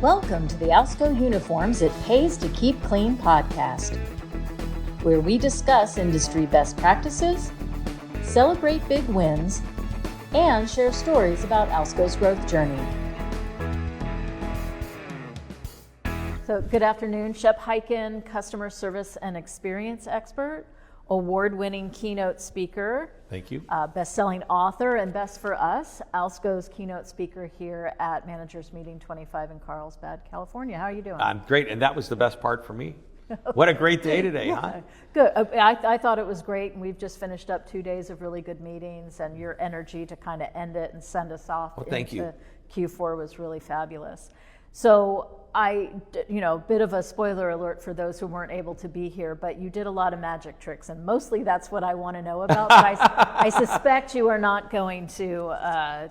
Welcome to the Alsco Uniforms It Pays to Keep Clean podcast, where we discuss industry best practices, celebrate big wins, and share stories about Alsco's growth journey. So good afternoon, Shep Hyken, customer service and experience expert, award-winning keynote speaker. Thank you. Best-selling author, and best for us, Alsco's keynote speaker here at Managers Meeting 25 in Carlsbad, California. How are you doing? I'm great, and that was the best part for me. What a great day today, huh? Good. I thought it was great, and we've just finished up 2 days of really good meetings, and your energy to kind of end it and send us off into Q4 was really fabulous. So bit of a spoiler alert for those who weren't able to be here, but you did a lot of magic tricks, and mostly that's what I want to know about. But I suspect you are not going to.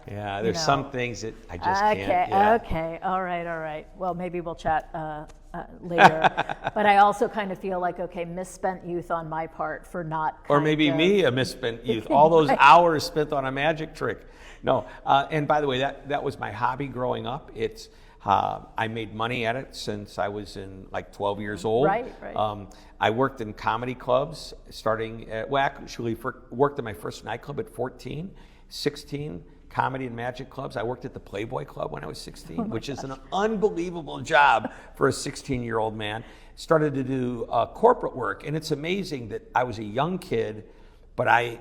There's some things that I just can't. Okay, all right. Well, maybe we'll chat later. But I also kind of feel like, misspent youth on my part for not. Or maybe me, a misspent youth. All those hours spent on a magic trick. No, and by the way, that was my hobby growing up. I made money at it since I was in 12 years old. Right. I worked in comedy clubs worked at my first nightclub at 14, 16 comedy and magic clubs. I worked at the Playboy Club when I was 16, which is an unbelievable job for a 16-year-old man. Started to do corporate work, and it's amazing that I was a young kid, but I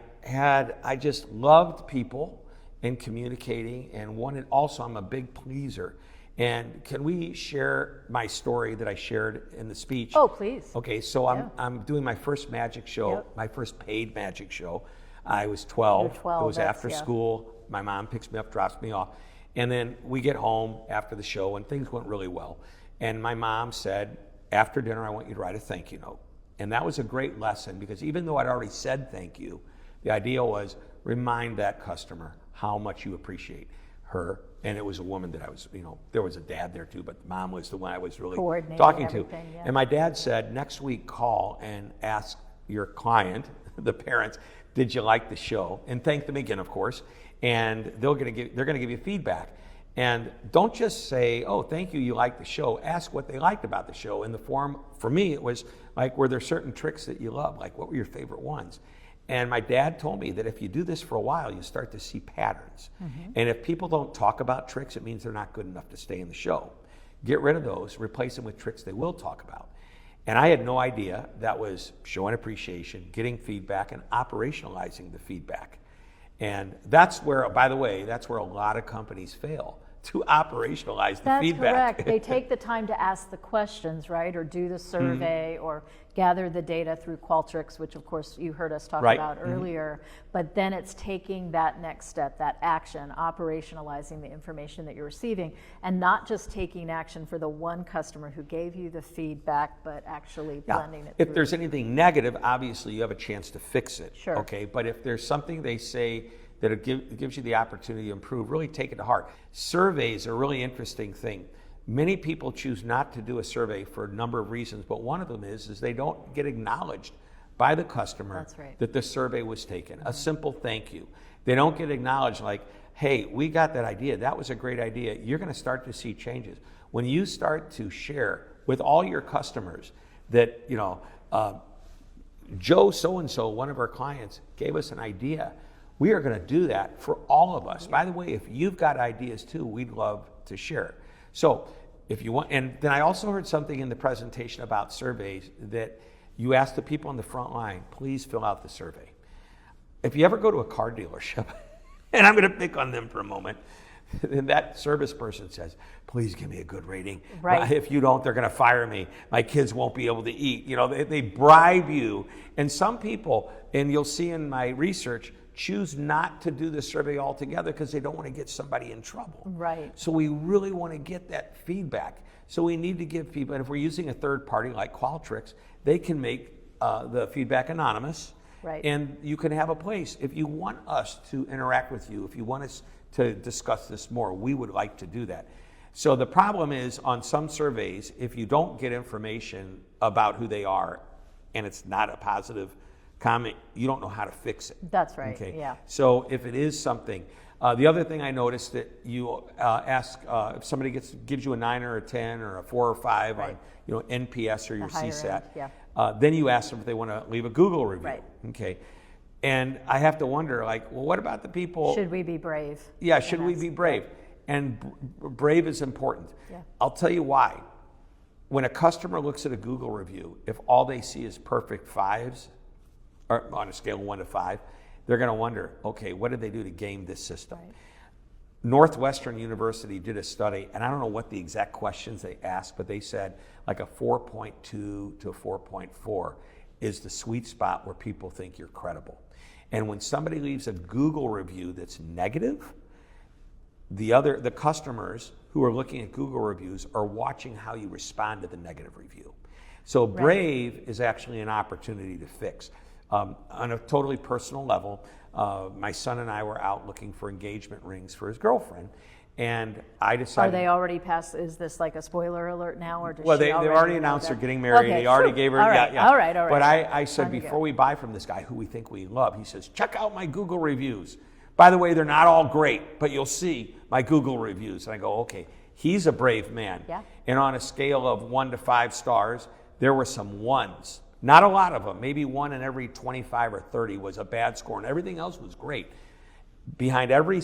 just loved people and communicating, and I'm a big pleaser. And can we share my story that I shared in the speech? Oh, please. Okay, so I'm doing my first magic show, my first paid magic show. I was 12. You're 12. It was after school. My mom picks me up, drops me off. And then we get home after the show, and things went really well. And my mom said, after dinner, I want you to write a thank you note. And that was a great lesson, because even though I'd already said thank you, the idea was remind that customer how much you appreciate her. And it was a woman that I was, there was a dad there too, but mom was the one I was really talking to. Yeah. And my dad said, next week call and ask your client, the parents, did you like the show? And thank them again, of course. And they're going to give you feedback. And don't just say, oh, thank you, you liked the show. Ask what they liked about the show. In the form, for me, it was were there certain tricks that you love? What were your favorite ones? And my dad told me that if you do this for a while, you start to see patterns. Mm-hmm. And if people don't talk about tricks, it means they're not good enough to stay in the show. Get rid of those, replace them with tricks they will talk about. And I had no idea that was showing appreciation, getting feedback, and operationalizing the feedback. And that's where, by the way, a lot of companies fail, to operationalize the feedback. That's correct. They take the time to ask the questions, right? Or do the survey, or gather the data through Qualtrics, which of course you heard us talk about earlier. But then it's taking that next step, that action, operationalizing the information that you're receiving, and not just taking action for the one customer who gave you the feedback, but actually blending it through. If there's anything negative, obviously you have a chance to fix it. Sure. Okay, but if there's something they say that it gives you the opportunity to improve, really take it to heart. Surveys are a really interesting thing. Many people choose not to do a survey for a number of reasons, but one of them is they don't get acknowledged by the customer that the survey was taken. A simple thank you. They don't get acknowledged hey, we got that idea. That was a great idea. You're going to start to see changes. When you start to share with all your customers that, Joe so-and-so, one of our clients, gave us an idea. We are going to do that for all of us. By the way, if you've got ideas too, we'd love to share. So if you want, and then I also heard something in the presentation about surveys that you ask the people on the front line, please fill out the survey. If you ever go to a car dealership, and I'm going to pick on them for a moment, and that service person says, please give me a good rating. Right. If you don't, they're going to fire me. My kids won't be able to eat. They bribe you. And some people, and you'll see in my research, choose not to do the survey altogether because they don't want to get somebody in trouble. Right. So we really want to get that feedback. So we need to give feedback. And if we're using a third party like Qualtrics, they can make the feedback anonymous. Right. And you can have a place. If you want us to interact with you, if you want us to discuss this more, we would like to do that. So the problem is on some surveys, if you don't get information about who they are and it's not a positive comment, you don't know how to fix it. That's right. Okay. Yeah. So if it is something, The other thing I noticed that you ask if somebody gives you a 9 or a 10 or a 4 or 5 on NPS or your CSAT, then you ask them if they want to leave a Google review. Right. Okay. And I have to wonder, like, well, what about the people? Should we be brave? Yeah, should we be brave? And brave is important. Yeah. I'll tell you why. When a customer looks at a Google review, if all they see is perfect 5s, or on a scale of 1 to 5, they're going to wonder, okay, what did they do to game this system? Right. Northwestern University did a study, and I don't know what the exact questions they asked, but they said like a 4.2 to a 4.4 is the sweet spot where people think you're credible. And when somebody leaves a Google review that's negative, the customers who are looking at Google reviews are watching how you respond to the negative review. So brave is actually an opportunity to fix. On a totally personal level, my son and I were out looking for engagement rings for his girlfriend, and I decided. Are they already past? Is this like a spoiler alert now, or does well, she they've already announced they're getting married. Okay, They already gave her. All right, yeah. all right. But I said before we buy from this guy who we think we love, he says, check out my Google reviews. By the way, they're not all great, but you'll see my Google reviews. And I go, okay, he's a brave man. Yeah. And on a scale of 1 to 5 stars, there were some 1s. Not a lot of them. Maybe 1 in every 25 or 30 was a bad score, and everything else was great. Behind every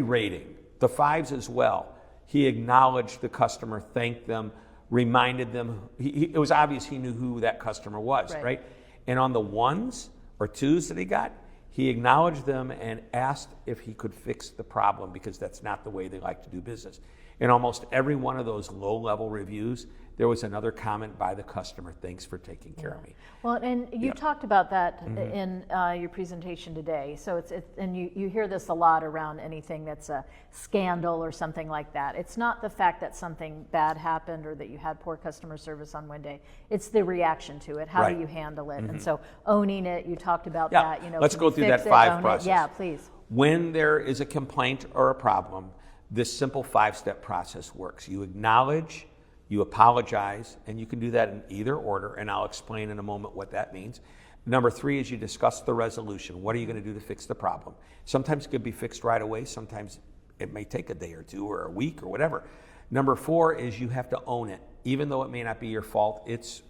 rating, the 5s as well, he acknowledged the customer, thanked them, reminded them. It was obvious he knew who that customer was, right? And on the 1s or 2s that he got, he acknowledged them and asked if he could fix the problem, because that's not the way they like to do business. In almost every one of those low-level reviews, there was another comment by the customer, thanks for taking care of me. Well, and you talked about that in your presentation today. So and you hear this a lot around anything that's a scandal or something like that. It's not the fact that something bad happened or that you had poor customer service on one day. It's the reaction to it. How do you handle it? And so owning it, you talked about that. Let's go through that 5 process. Yeah, please. When there is a complaint or a problem, this simple 5-step process works. You acknowledge, you apologize, and you can do that in either order, and I'll explain in a moment what that means. Number 3 is you discuss the resolution. What are you going to do to fix the problem? Sometimes it could be fixed right away. Sometimes it may take a day or 2 or a week or whatever. Number 4 is you have to own it. Even though it may not be your fault, it's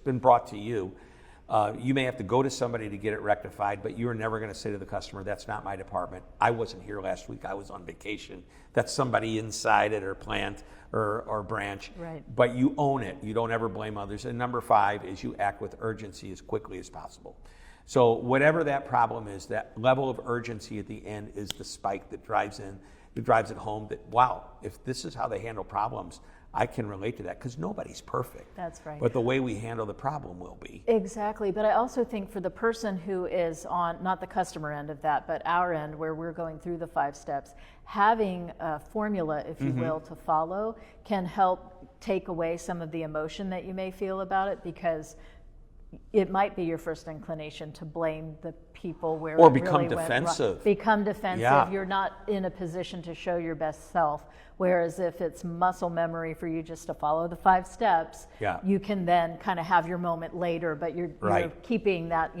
been brought to you. You may have to go to somebody to get it rectified, but you're never going to say to the customer, that's not my department. I wasn't here last week. I was on vacation. That's somebody inside at our plant or branch. Right. But you own it. You don't ever blame others. And number 5 is you act with urgency as quickly as possible. So whatever that problem is, that level of urgency at the end is the spike that drives it home that, wow, if this is how they handle problems, I can relate to that, because nobody's perfect. That's right. But the way we handle the problem will be. Exactly. But I also think for the person who is on, not the customer end of that, but our end where we're going through the 5 steps, having a formula, if you will, to follow can help take away some of the emotion that you may feel about it, because it might be your first inclination to blame the people where or it become really defensive. Went wrong. Become defensive. Yeah. You're not in a position to show your best self. Whereas if it's muscle memory for you just to follow the 5 steps, you can then kind of have your moment later, but you're keeping that,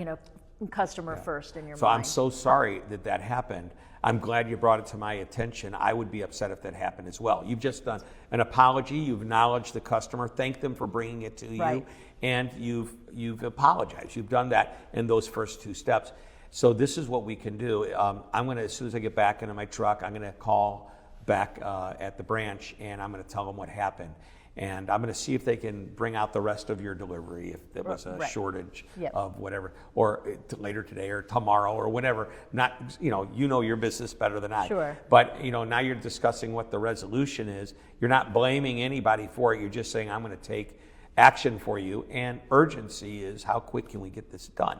customer first in your mind. So I'm so sorry that happened. I'm glad you brought it to my attention. I would be upset if that happened as well. You've just done an apology. You've acknowledged the customer, thanked them for bringing it to you, and you've apologized. You've done that in those first 2 steps. So this is what we can do. I'm going to, as soon as I get back into my truck, I'm going to call back at the branch, and I'm going to tell them what happened. And I'm going to see if they can bring out the rest of your delivery if there was a shortage of whatever, or later today or tomorrow or whatever. Not, you know your business better than I. Sure. But now you're discussing what the resolution is. You're not blaming anybody for it. You're just saying, I'm going to take action for you. And urgency is, how quick can we get this done?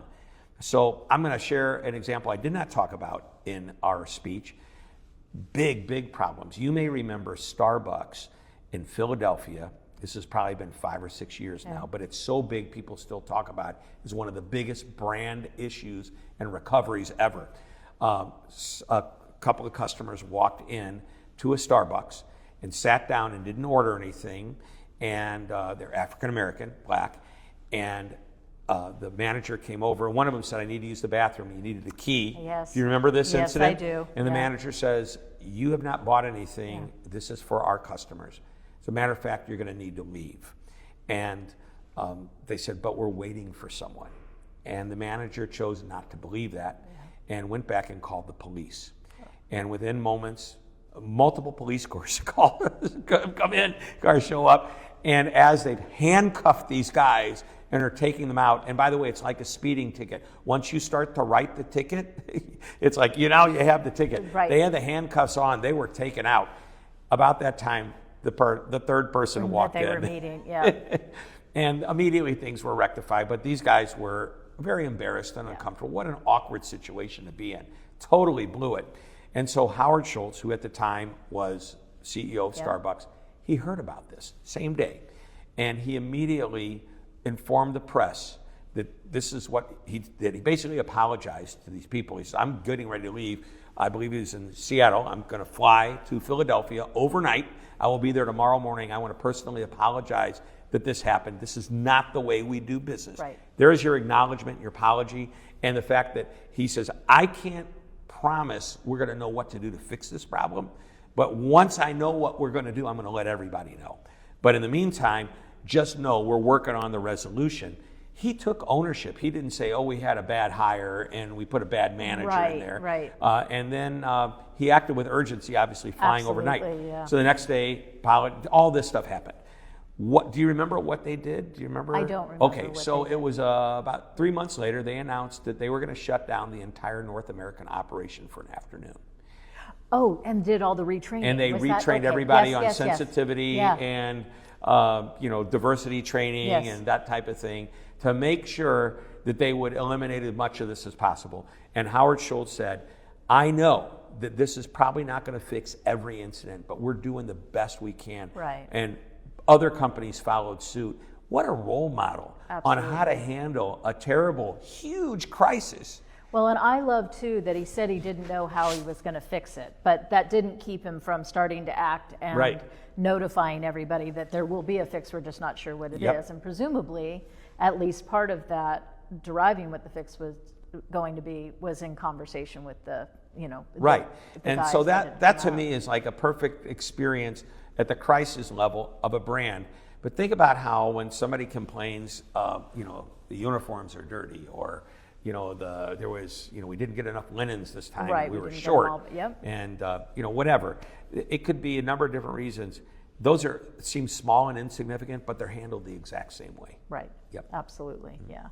So I'm going to share an example I did not talk about in our speech. Big problems. You may remember Starbucks in Philadelphia. This has probably been 5 or 6 years now, but it's so big people still talk about it. It's one of the biggest brand issues and recoveries ever. A couple of customers walked in to a Starbucks and sat down and didn't order anything, and they're African American, black, and the manager came over, and one of them said, I need to use the bathroom. He needed a key. Yes. Do you remember this incident? Yes, I do. And the manager says, you have not bought anything. Yeah. This is for our customers. As a matter of fact, you're going to need to leave. And they said, but we're waiting for someone. And the manager chose not to believe that and went back and called the police. And within moments, multiple police cars come in, cars show up. And as they've handcuffed these guys and are taking them out, and by the way, it's like a speeding ticket. Once you start to write the ticket, it's like, you have the ticket. Right. They had the handcuffs on. They were taken out. About that time, the third person walked in. That they were meeting, yeah. And immediately things were rectified, but these guys were very embarrassed and uncomfortable. What an awkward situation to be in. Totally blew it. And so Howard Schultz, who at the time was CEO of Starbucks, he heard about this same day. And he immediately informed the press that this is what he did. He basically apologized to these people. He said, I'm getting ready to leave. I believe he was in Seattle. I'm going to fly to Philadelphia overnight. I will be there tomorrow morning. I want to personally apologize that this happened. This is not the way we do business. Right. There is your acknowledgement, your apology, and the fact that he says, I can't promise we're going to know what to do to fix this problem, but once I know what we're going to do, I'm going to let everybody know. But in the meantime, just know we're working on the resolution. He took ownership. He didn't say, oh, we had a bad hire and we put a bad manager in there. Right. And then he acted with urgency, obviously flying overnight. Yeah. So the next day, all this stuff happened. What do you remember what they did? Do you remember? I don't remember. Okay, so it was about 3 months later, they announced that they were going to shut down the entire North American operation for an afternoon. Oh, and did all the retraining. And they retrained everybody on sensitivity and diversity training and that type of thing to make sure that they would eliminate as much of this as possible. And Howard Schultz said, I know that this is probably not going to fix every incident, but we're doing the best we can. Right. And other companies followed suit. What a role model Absolutely. On how to handle a terrible, huge crisis. Well, and I love, too, that he said he didn't know how he was going to fix it, but that didn't keep him from starting to act and notifying everybody that there will be a fix, we're just not sure what it is. And presumably, at least part of that, deriving what the fix was going to be, was in conversation with the and so that to me is like a perfect experience at the crisis level of a brand. But think about how when somebody complains, the uniforms are dirty, or we didn't get enough linens this time. Right, we were short. And whatever. It could be a number of different reasons. Those seem small and insignificant, but they're handled the exact same way. Right. Yep. Absolutely. Yeah.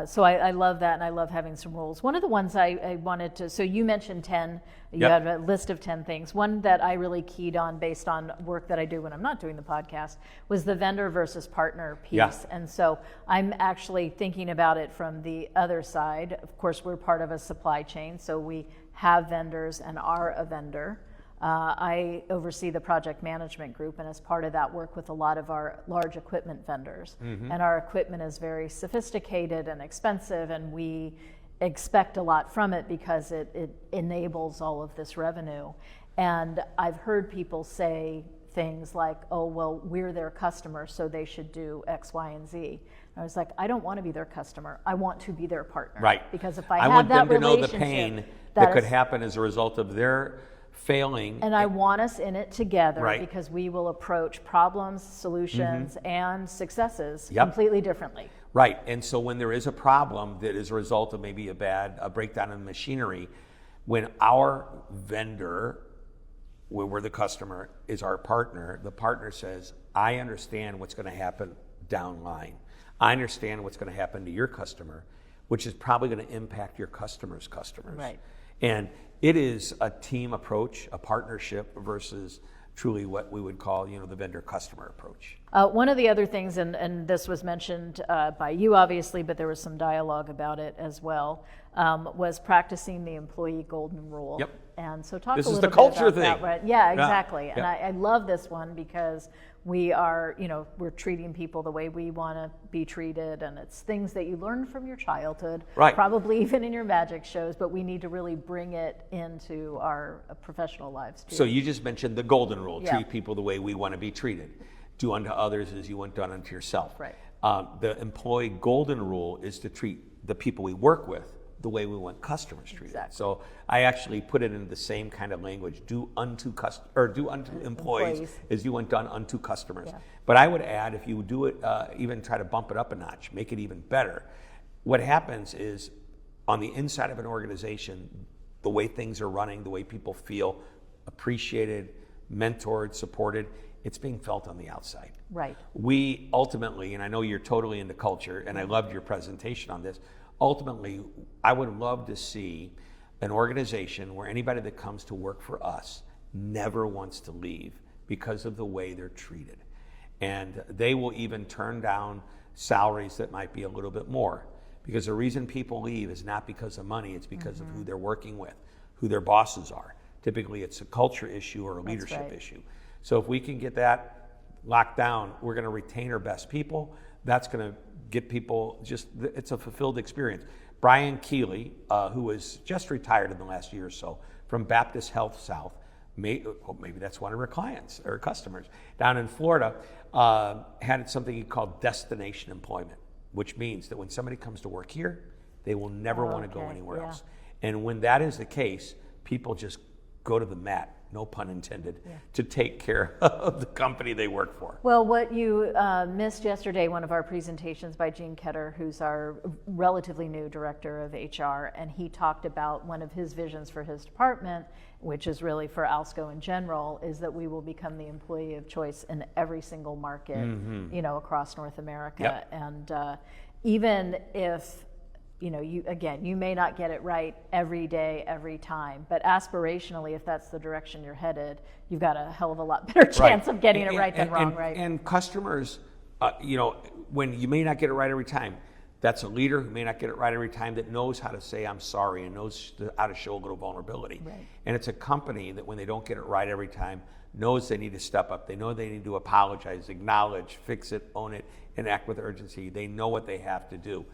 So I love that, and I love having some rules. One of the ones I wanted to, so you mentioned 10, you had a list of 10 things. One that I really keyed on based on work that I do when I'm not doing the podcast was the vendor versus partner piece. Yeah. And so I'm actually thinking about it from the other side. Of course, we're part of a supply chain, so we have vendors and are a vendor. I oversee the project management group, and as part of that, work with a lot of our large equipment vendors. Mm-hmm. And our equipment is very sophisticated and expensive, and we expect a lot from it because it enables all of this revenue. And I've heard people say things like, oh, well, we're their customer, so they should do X, Y, and Z. And I was like, I don't want to be their customer. I want to be their partner. Right. Because if I have want that them to know the pain that could happen as a result of their failing. And I want us in it together because we will approach problems, solutions, and successes completely differently. Right. And so when there is a problem that is a result of maybe a breakdown in machinery, when our vendor, when we're the customer, is our partner, the partner says, I understand what's going to happen downline. I understand what's going to happen to your customer, which is probably going to impact your customer's customers. Right. And it is a team approach, a partnership versus truly what we would call, the vendor-customer approach. One of the other things, and this was mentioned by you obviously, but there was some dialogue about it as well, was practicing the employee golden rule. Yep. And so talk this a little bit about that. This is the culture thing. Right? Yeah, exactly. Yeah. And I love this one because we are, we're treating people the way we want to be treated, and it's things that you learn from your childhood, probably even in your magic shows, but we need to really bring it into our professional lives too. So you just mentioned the golden rule, treat people the way we want to be treated. do unto others as you want done unto yourself. Right. The employee golden rule is to treat the people we work with the way we want customers treated. Exactly. So I actually put it into the same kind of language: do unto employees as you want done unto customers. Yeah. But I would add, if you do it, even try to bump it up a notch, make it even better. What happens is, on the inside of an organization, the way things are running, the way people feel appreciated, mentored, supported, it's being felt on the outside. Right. We ultimately, and I know you're totally into culture, and I loved your presentation on this, ultimately, I would love to see an organization where anybody that comes to work for us never wants to leave because of the way they're treated. And they will even turn down salaries that might be a little bit more, because the reason people leave is not because of money, it's because of who they're working with, who their bosses are. Typically it's a culture issue or a leadership issue. So if we can get that locked down, we're going to retain our best people. That's going to get people it's a fulfilled experience. Brian Keeley, who was just retired in the last year or so from Baptist Health South, maybe that's one of our clients or customers down in Florida, had something he called destination employment, which means that when somebody comes to work here, they will never want to go anywhere else. And when that is the case, people just go to the mat, no pun intended, to take care of the company they work for. Well, what you missed yesterday, one of our presentations by Gene Ketter, who's our relatively new director of HR, and he talked about one of his visions for his department, which is really for Alsco in general, is that we will become the employee of choice in every single market, across North America. Yep. And even if you may not get it right every day, every time, but aspirationally, if that's the direction you're headed, you've got a hell of a lot better chance of getting it right than wrong, right? And customers, when you may not get it right every time, that's a leader who may not get it right every time, that knows how to say I'm sorry and knows how to show a little vulnerability. Right. And it's a company that when they don't get it right every time, knows they need to step up. They know they need to apologize, acknowledge, fix it, own it, and act with urgency. They know what they have to do.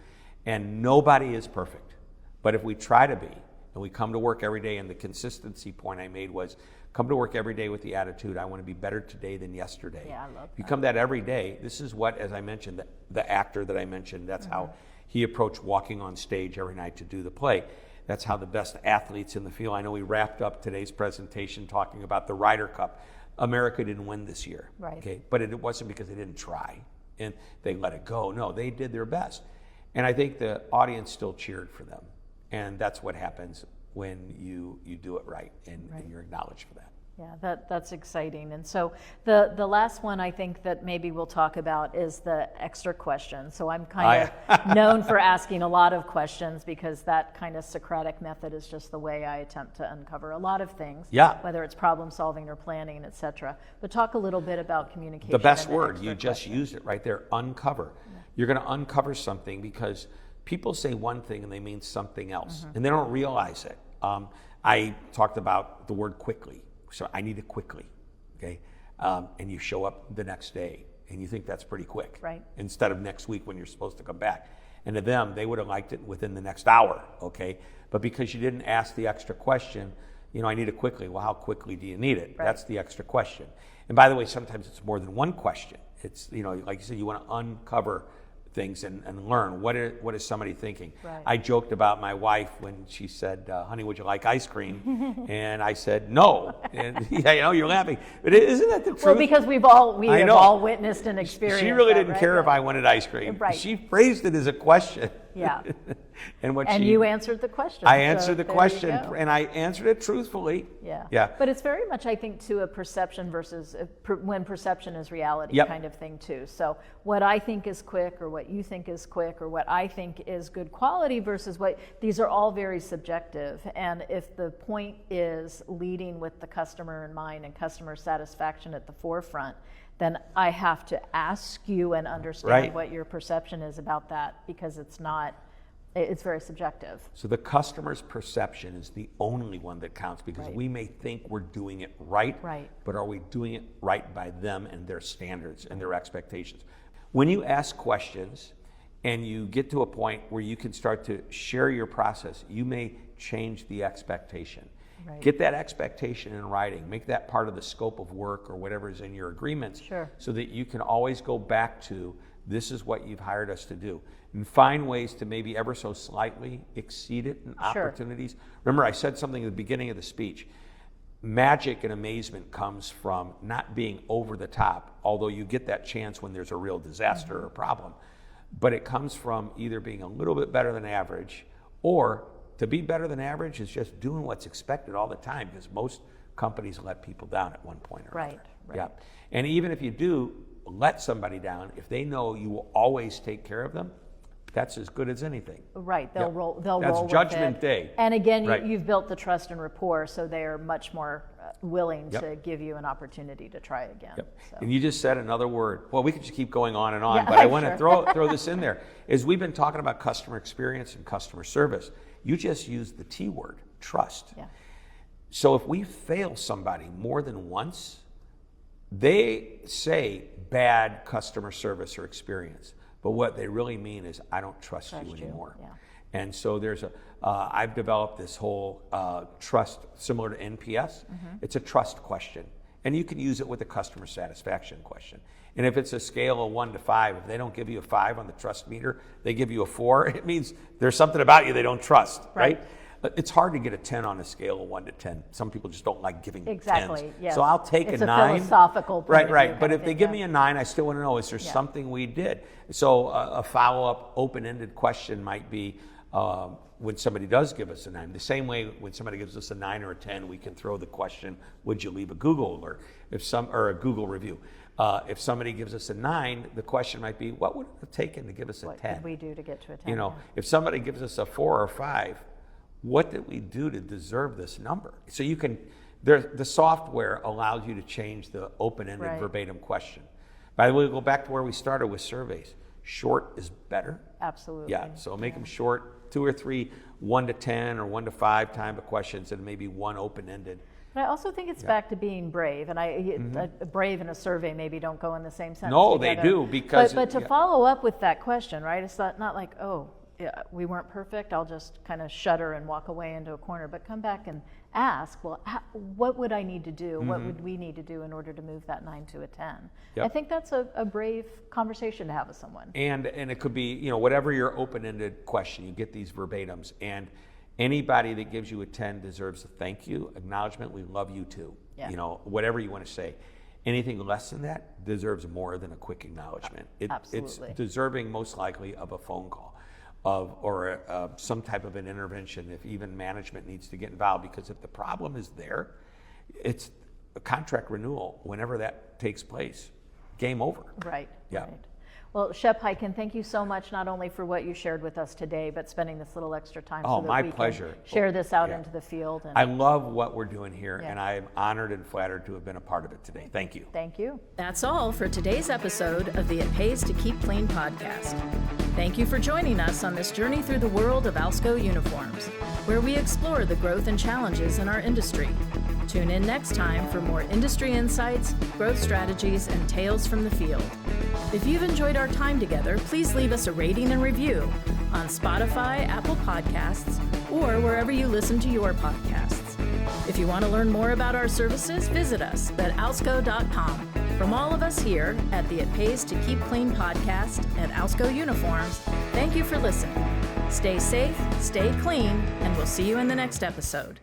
And nobody is perfect. But if we try to be, and we come to work every day, and the consistency point I made was, come to work every day with the attitude, I want to be better today than yesterday. Yeah, I love that. If you come that every day, this is what, as I mentioned, the actor that I mentioned, that's how he approached walking on stage every night to do the play. That's how the best athletes in the field. I know we wrapped up today's presentation talking about the Ryder Cup. America didn't win this year, right? Okay, but it wasn't because they didn't try and they let it go. No, they did their best. And I think the audience still cheered for them. And that's what happens when you do it right and you're acknowledged for that. Yeah, that's exciting. And so the last one I think that maybe we'll talk about is the extra question. So I'm kind of known for asking a lot of questions, because that kind of Socratic method is just the way I attempt to uncover a lot of things, whether it's problem solving or planning, et cetera. But talk a little bit about communication. The best word, you just used it right there, uncover. You're going to uncover something because people say one thing and they mean something else, and they don't realize it. I talked about the word quickly. So I need it quickly, okay? And you show up the next day and you think that's pretty quick, right? Instead of next week when you're supposed to come back. And to them, they would have liked it within the next hour, okay? But because you didn't ask the extra question, I need it quickly. Well, how quickly do you need it? Right. That's the extra question. And by the way, sometimes it's more than one question. It's, like you said, you want to uncover things and learn what is somebody thinking. Right. I joked about my wife when she said, honey, would you like ice cream? And I said no. And you're laughing, but isn't that the truth? Well, because we have all witnessed and experienced. She really didn't care if I wanted ice cream. Right. She phrased it as a question. Yeah. And you answered the question. I answered the question, and I answered it truthfully. Yeah. But it's very much, I think, to a perception versus when perception is reality kind of thing too. So what I think is quick, or what you think is quick, or what I think is good quality versus these are all very subjective. And if the point is leading with the customer in mind and customer satisfaction at the forefront, then I have to ask you and understand what your perception is about that, because it's very subjective. So the customer's perception is the only one that counts, because we may think we're doing it right, but are we doing it right by them and their standards and their expectations? When you ask questions and you get to a point where you can start to share your process, you may change the expectation. Right. Get that expectation in writing. Make that part of the scope of work or whatever is in your agreements, Sure. so that you can always go back to, this is what you've hired us to do. And find ways to maybe ever so slightly exceed it in Sure. opportunities. Remember, I said something at the beginning of the speech. Magic and amazement comes from not being over the top, although you get that chance when there's a real disaster or problem. But it comes from either being a little bit better than average, or to be better than average is just doing what's expected all the time, because most companies let people down at one point or another. Right. Yeah. And even if you do let somebody down, if they know you will always take care of them, that's as good as anything. Right, they'll Yep. roll. They'll That's roll with Judgment it. Day. And again, Right. you've built the trust and rapport, so they are much more willing Yep. to give you an opportunity to try again. Yep. So. And you just said another word. Well, we could just keep going on and on, Yeah, but I want to sure. throw this in there. Is we've been talking about customer experience and customer service. You just used the T word, trust. Yeah. So if we fail somebody more than once, they say bad customer service or experience, but what they really mean is, I don't trust you anymore. Yeah. And so I've developed this whole trust similar to NPS. It's a trust question. And you can use it with a customer satisfaction question. And if it's a scale of 1 to 5, if they don't give you a 5 on the trust meter, they give you a 4, it means there's something about you they don't trust, right? It's hard to get a 10 on a scale of 1 to 10. Some people just don't like giving Exactly, 10s. yes. So I'll take It's a a 9. philosophical point Right, of view right. kind But of if they thing, give yeah. me a 9, I still want to know, is there something we did? So a follow-up open-ended question might be, when somebody does give us a 9, the same way when somebody gives us a 9 or a 10, we can throw the question, would you leave a Google alert, or a Google review? If somebody gives us a 9, the question might be, what would it have taken to give us a 10? What did we do to get to a 10? You know, if somebody gives us a 4 or 5, what did we do to deserve this number? So you can, the software allows you to change the open-ended Right. verbatim question. By the way, we'll go back to where we started with surveys. Short is better. Absolutely. Yeah, so make them short, 2 or 3, 1 to 10 or 1 to 5 type of questions, and maybe one open-ended. But I also think it's back to being brave, and brave and a survey maybe don't go in the same sentence. No, they together. do, because- But to follow up with that question, right? It's not like, oh, yeah, we weren't perfect. I'll just kind of shudder and walk away into a corner. But come back and ask, well, what would I need to do? What would we need to do in order to move that 9 to a 10? Yep. I think that's a brave conversation to have with someone. And it could be, you know, whatever your open-ended question, you get these verbatims, and anybody that gives you a 10 deserves a thank you, acknowledgement, we love you too. Yeah. You know, whatever you want to say. Anything less than that deserves more than a quick acknowledgement. Absolutely. It's deserving most likely of a phone call, or some type of an intervention if even management needs to get involved, because if the problem is there, it's a contract renewal whenever that takes place. Game over. Right. Yeah. Right. Well, Shep Hyken, thank you so much, not only for what you shared with us today, but spending this little extra time Oh, so that my we pleasure. can share this out Yeah. into the field. And I love what we're doing here, Yeah. and I am honored and flattered to have been a part of it today. Thank you. thank you. That's all for today's episode of the It Pays to Keep Clean podcast. Thank you for joining us on this journey through the world of Alsco uniforms, where we explore the growth and challenges in our industry. Tune in next time for more industry insights, growth strategies, and tales from the field. If you've enjoyed our time together, please leave us a rating and review on Spotify, Apple Podcasts, or wherever you listen to your podcasts. If you want to learn more about our services, visit us at alsco.com. From all of us here at the It Pays to Keep Clean podcast at Alsco Uniforms, thank you for listening. Stay safe, stay clean, and we'll see you in the next episode.